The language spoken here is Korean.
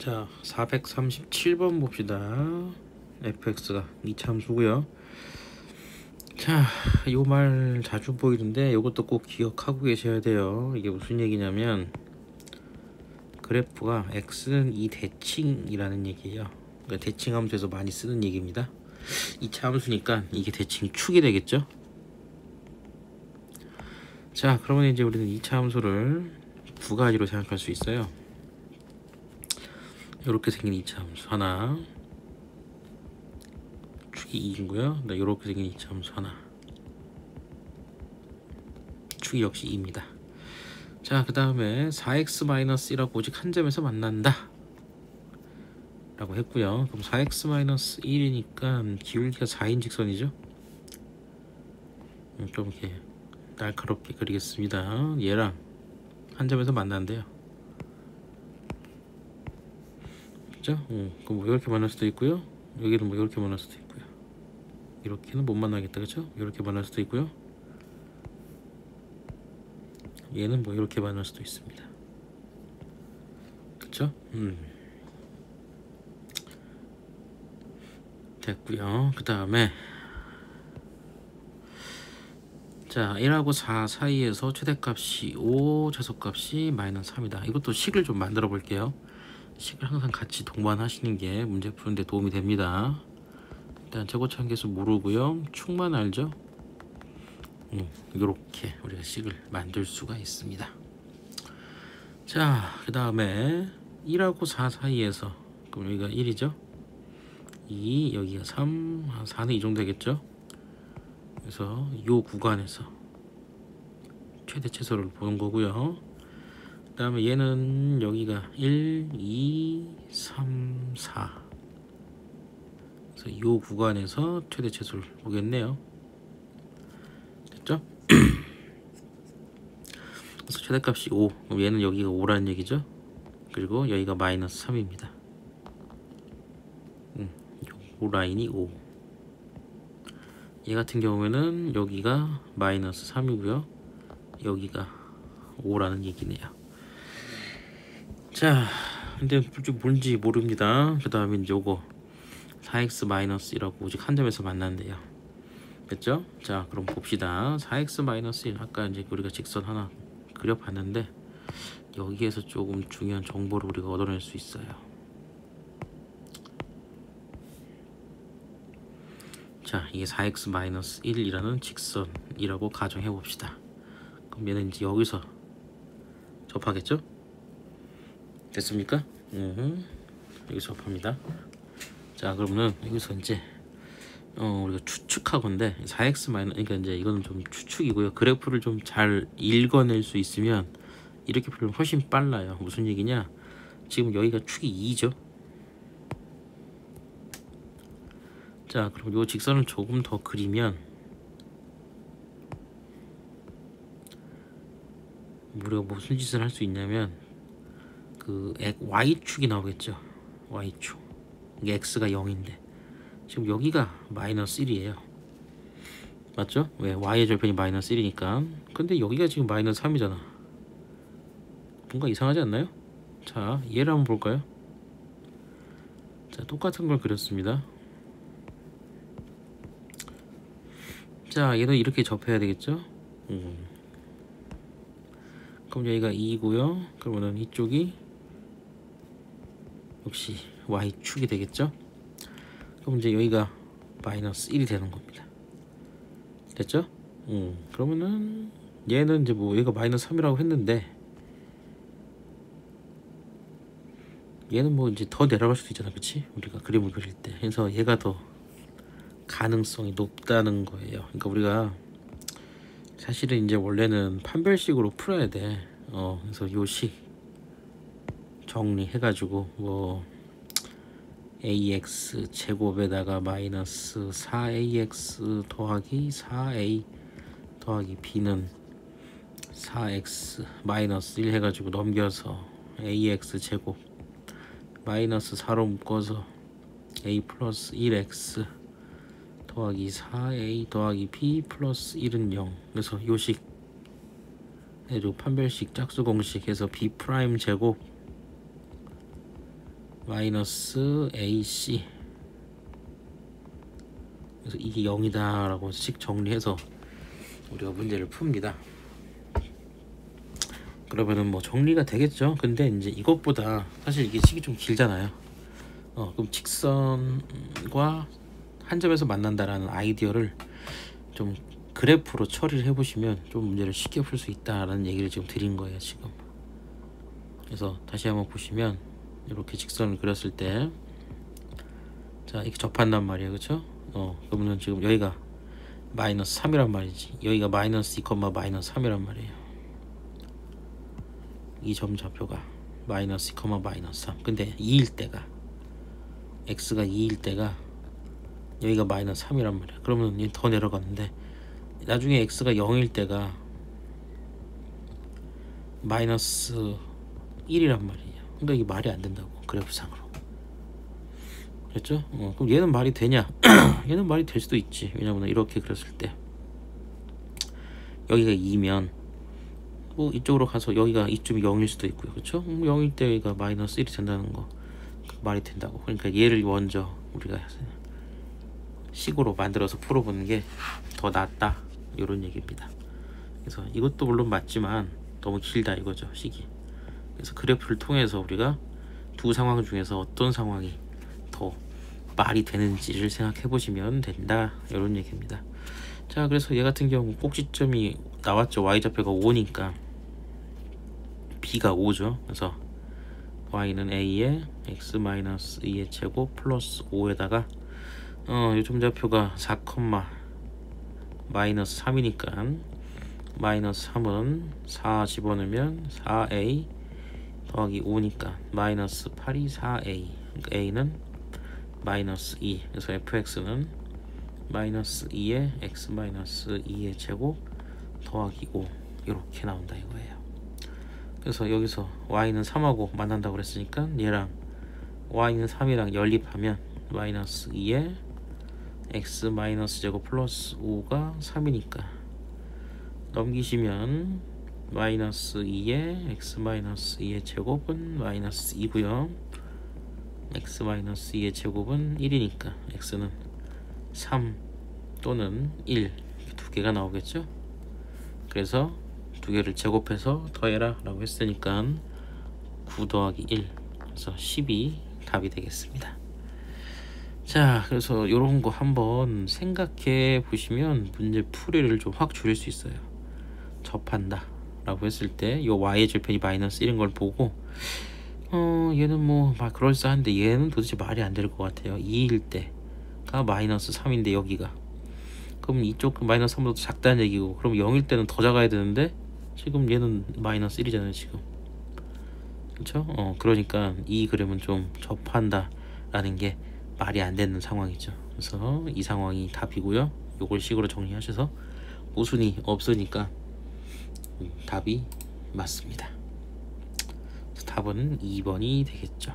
자, 437번 봅시다. fx가 이차함수고요. 자, 요 말 자주 보이는데 요것도 꼭 기억하고 계셔야 돼요. 이게 무슨 얘기냐면 그래프가 x는 이 대칭이라는 얘기예요. 그러니까 대칭함수에서 많이 쓰는 얘기입니다. 이차함수니까 이게 대칭 축이 되겠죠. 자, 그러면 이제 우리는 이차함수를 두 가지로 생각할 수 있어요. 이렇게 생긴 이차함수 하나, 축이 2이고요. 이렇게 생긴 이차함수 하나, 축이 역시 2입니다. 자, 그 다음에 4x-1하고 오직 한 점에서 만난다 라고 했고요. 그럼 4x-1이니까 기울기가 4인 직선이죠. 좀 이렇게 날카롭게 그리겠습니다. 얘랑 한 점에서 만난대요. 그죠? 그럼 뭐 이렇게 만날 수도 있고요. 여기는 뭐 이렇게 만날 수도 있고요. 이렇게는 못 만나겠다, 그죠? 이렇게 만날 수도 있고요. 얘는 뭐 이렇게 만날 수도 있습니다. 그쵸? 됐고요. 그 다음에 자, 1하고 4 사이에서 최대값이 5, 최소값이 -3이다. 이것도 식을 좀 만들어 볼게요. 식을 항상 같이 동반하시는 게 문제 푸는데 도움이 됩니다. 일단 최고차함계수 모르고요. 축만 알죠? 이렇게 우리가 식을 만들 수가 있습니다. 자, 그 다음에 1하고 4 사이에서, 그럼 여기가 1이죠? 2, 여기가 3, 4는 이 정도 되겠죠? 그래서 이 구간에서 최대 최소를 보는 거고요. 그 다음에 얘는 여기가 1, 2, 3, 4. 그래서 이 구간에서 최대 최소를 보겠네요. 됐죠? 그래서 최대값이 5. 그럼 얘는 여기가 5라는 얘기죠. 그리고 여기가 -3입니다. 요 라인이 5. 얘 같은 경우에는 여기가 -3이고요. 여기가 5라는 얘기네요. 자, 근데 뭔지 모릅니다. 그 다음에 이제 요거 4x-1하고 오직 한 점에서 만난대요. 됐죠? 자, 그럼 봅시다. 4x-1 아까 이제 우리가 직선 하나 그려봤는데 여기에서 조금 중요한 정보를 우리가 얻어낼 수 있어요. 자, 이게 4x-1이라는 직선이라고 가정해 봅시다. 그럼 얘는 이제 여기서 접하겠죠? 됐습니까? 여기서 접합니다. 자, 그러면은 여기서 이제 우리가 추측하건데 4x 그러니까 이제 이거는 좀 추측이고요. 그래프를 좀 잘 읽어낼 수 있으면 이렇게 풀면 훨씬 빨라요. 무슨 얘기냐? 지금 여기가 축이 2죠. 자, 그럼 요 직선을 조금 더 그리면 우리가 무슨 짓을 할 수 있냐면 그 y축이 나오겠죠. y축. 이게 x가 0인데 지금 여기가 -1이에요. 맞죠? 왜? y의 절편이 -1이니까. 근데 여기가 지금 -3이잖아. 뭔가 이상하지 않나요? 자, 얘를 한번 볼까요? 자, 똑같은 걸 그렸습니다. 자, 얘도 이렇게 접해야 되겠죠? 그럼 여기가 2고요. 그러면은 이쪽이 역시 y축이 되겠죠? 그럼 이제 여기가 -1이 되는 겁니다. 됐죠? 그러면은 얘는 이제 뭐 얘가 -3이라고 했는데 얘는 뭐 이제 더 내려갈 수도 있잖아, 그치? 우리가 그림을 그릴 때. 그래서 얘가 더 가능성이 높다는 거예요. 그러니까 우리가 사실은 이제 원래는 판별식으로 풀어야 돼. 그래서 요 식 정리해가지고 뭐 ax 제곱에다가 -4ax 더하기 4a 더하기 b는 4x -1 해가지고 넘겨서 ax 제곱 -4로 묶어서 a 플러스 1x 더하기 4a 더하기 b 플러스 1은 0. 그래서 요식 해줘 판별식 짝수 공식 해서 b 프라임 제곱 마이너스 AC. 그래서 이게 0이다 라고 식 정리해서 우리가 문제를 풉니다. 그러면은 뭐 정리가 되겠죠. 근데 이제 이것보다 사실 이게 식이 좀 길잖아요. 그럼 직선과 한 점에서 만난다라는 아이디어를 좀 그래프로 처리를 해보시면 좀 문제를 쉽게 풀 수 있다라는 얘기를 지금 드린 거예요 지금. 그래서 다시 한번 보시면 이렇게 직선을 그렸을 때, 자 이렇게 접한단 말이에요, 그렇죠? 그러면 지금 여기가 마이너스 3이란 말이지, 여기가 마이너스 2, 마이너스 3이란 말이에요. 이 점 좌표가 마이너스 2, 마이너스 3. 근데 2일 때가, x가 2일 때가 여기가 마이너스 3이란 말이야. 그러면 더 내려갔는데 나중에 x가 0일 때가 마이너스 1이란 말이에요. 그러니까 이게 말이 안 된다고, 그래프상으로. 그렇죠? 그럼 얘는 말이 되냐? 얘는 말이 될 수도 있지. 왜냐면 이렇게 그렸을 때 여기가 2면 뭐 이쪽으로 가서 여기가 이쯤이 0일 수도 있고요, 그렇죠? 0일 때 여기가 마이너스 1이 된다는 거 말이 된다고. 그러니까 얘를 먼저 우리가 식으로 만들어서 풀어보는 게 더 낫다, 이런 얘기입니다. 그래서 이것도 물론 맞지만 너무 길다 이거죠, 식이. 그래서 그래프를 통해서 우리가 두 상황 중에서 어떤 상황이 더 말이 되는지를 생각해 보시면 된다, 이런 얘기입니다. 자, 그래서 얘 같은 경우 꼭지점이 나왔죠. y좌표가 5니까 b가 5죠. 그래서 y는 a에 x-2의 제곱 플러스 5에다가 이 점좌표가 4, 마이너스 3이니까 마이너스 3은 4 집어넣으면 4a 더하기 5니까 마이너스 8이 4a. 그러니까 a는 마이너스 2. 그래서 fx는 마이너스 2에 x-2의 제곱 더하기 5, 이렇게 나온다 이거예요. 그래서 여기서 y는 3하고 만난다고 그랬으니까 얘랑 y는 3이랑 연립하면 마이너스 2에 x 제곱 플러스 5가 3이니까 넘기시면 마이너스 2에 x-2의 제곱은 마이너스 2고요. x-2의 제곱은 1이니까 x는 3 또는 1, 두 개가 나오겠죠. 그래서 두 개를 제곱해서 더해라 라고 했으니까 9 더하기 1, 그래서 10이 답이 되겠습니다. 자, 그래서 이런 거 한번 생각해 보시면 문제 풀이를 좀 확 줄일 수 있어요. 접한다 라고 했을 때 이 y의 절편이 마이너스 1인 걸 보고 얘는 뭐 그럴싸한데 얘는 도대체 말이 안 될 것 같아요. 2일 때가 마이너스 3인데 여기가, 그럼 이쪽 마이너스 3보다 작다는 얘기고, 그럼 0일 때는 더 작아야 되는데 지금 얘는 마이너스 1이잖아요 지금, 그렇죠? 그러니까 이 그림은 좀 접한다 라는 게 말이 안 되는 상황이죠. 그래서 이 상황이 답이고요. 요걸 식으로 정리하셔서 모순이 없으니까 답이 맞습니다. 답은 2번이 되겠죠.